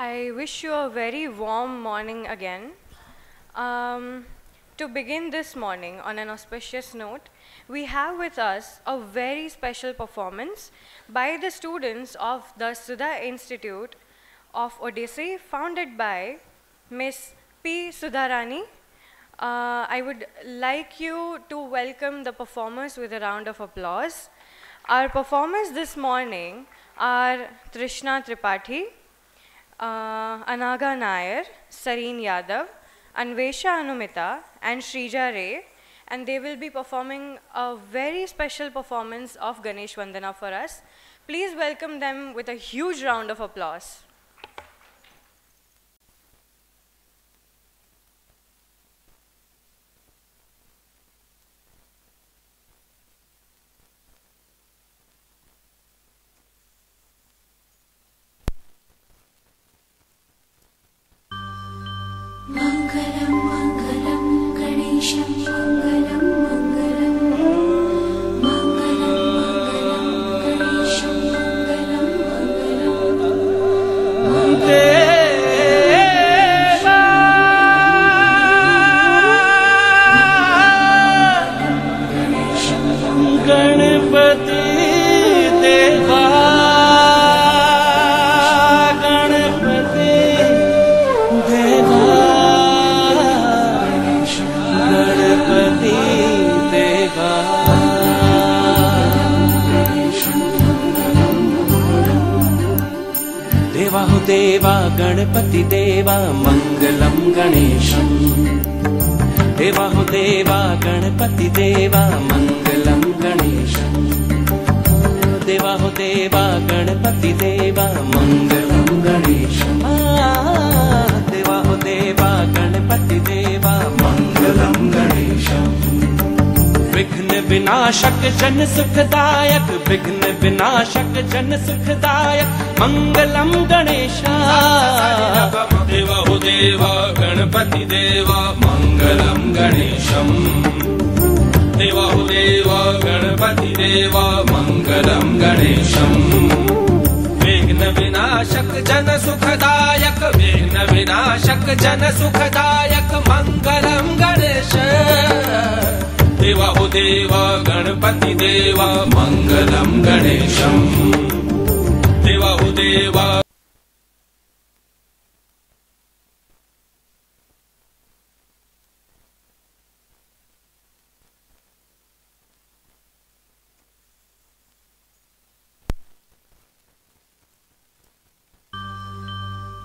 I wish you a very warm morning again. To begin this morning on an auspicious note, we have with us a very special performance by the students of the Sudha Institute of Odissi, founded by Miss P. Sudharani. I would like you to welcome the performers with a round of applause. Our performers this morning are Trishna Tripathi, Anaga Nair, Sareen Yadav, Anvesha Anumita and Shrija Ray, and they will be performing a very special performance of Ganesh Vandana for us. Please welcome them with a huge round of applause. Mangalam Mangalam Ganesham Mangalam Mangalam Mangalam Mangalam Ganesham Mangalam Mangalam Ganpati देवा गणपति देवा गणपति देवा देवा हो देवा गणपति देवा मंगलम गणेशम देवा हो देवा गणपति देवा मंगलम गणेशम देवा हो देवा गणपति देवा मंगलम गणेशम देवा हो देवा गणपति देवा मंगलम गणेशम विघ्न विनाशक जन सुखदायक विघ्न विनाशक जन सुखदायक मंगलम गणेशा देवा हो देवा गणपति देवा मंगलम गणेशम देवा हो देवा गणपति देवा मंगलम गणेशम विघ्न विनाशक जन सुखदायक विघ्न विनाशक जन सुखदायक मंगलम गणेश देवा हो देवा गणपति देवा मंगलम गणेशम देवा हो देवा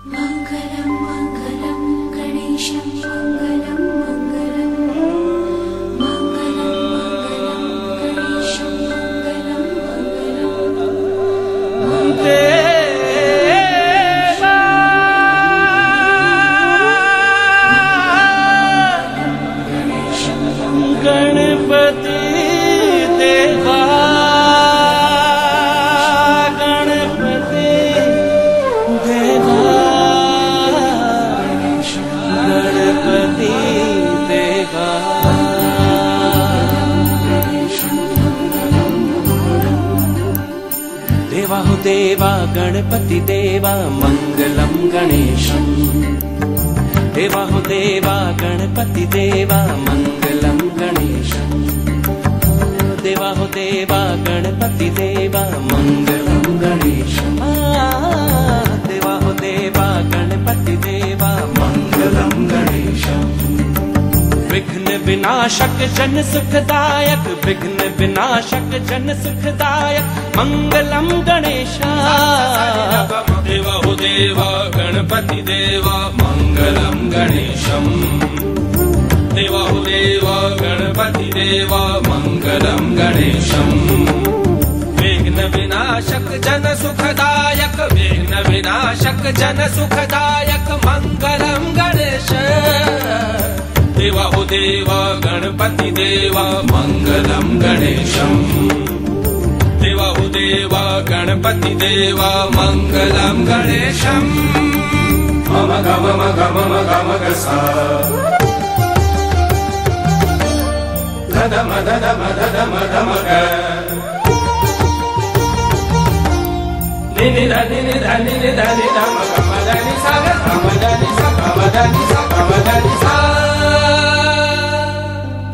Mangalam Mangalam Ganesham Mangalam Mangalam Mangalam Mangalam Ganesham Mangalam Ganpati देवा गणपति देवा गणपति देवा देवा हो देवा गणपति देवा मंगलम गणेशम देवा हो देवा गणपति देवा मंगलम गणेशम देवा हो देवा गणपति देवा मंगलम गणेशम देवा हो देवा गणपति देवा मंगलम गणेशम विघ्न विनाशक जन सुखदायक विघ्न विनाशक जन सुखदायक मंगलम गणेशा देवा हो देवा गणपति देवा मंगलम गणेशम देवा हो देवा गणपति देवा मंगलम गणेशम विघ्न विनाशक जन सुखदायक विघ्न विनाशक जन सुखदायक मंगलम गणेश देवा हो देवा गणपति देवा मंगलम गणेशम देवा हो देवा गणपति देवा मंगलम गणेशम मम गम गम गम गसा धम धम धम धम ग नि नि ध नि नि ध नि नि ध नि ध म ग म ध नि सा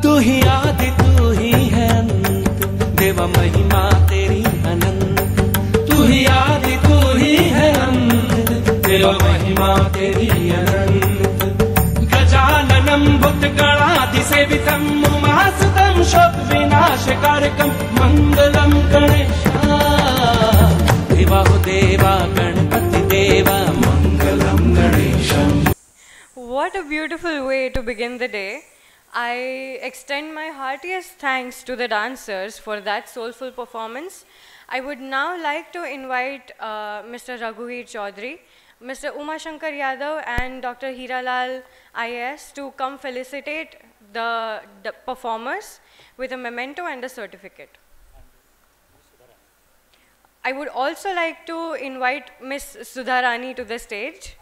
तू ही आदि तू ही है अंत, देवा महिमा तेरी अनंत। तू ही आदि तू ही है अंत, देवा महिमा तेरी अनंत। गजाननं भूतगणाधिसेवितं उमासुतं शोकविनाशकारकं मङ्गलं गणेशा। देवा हो देवा गणपति देवा मङ्गलं गणेशम्। What a beautiful way to begin the day. I extend my heartiest thanks to the dancers for that soulful performance. I would now like to invite Mr. Raghuveer Chaudhary, Mr. Umashankar Yadav and Dr. Hiralal IAS to come felicitate the performers with a memento and a certificate. I would also like to invite Ms. Sudharani to the stage.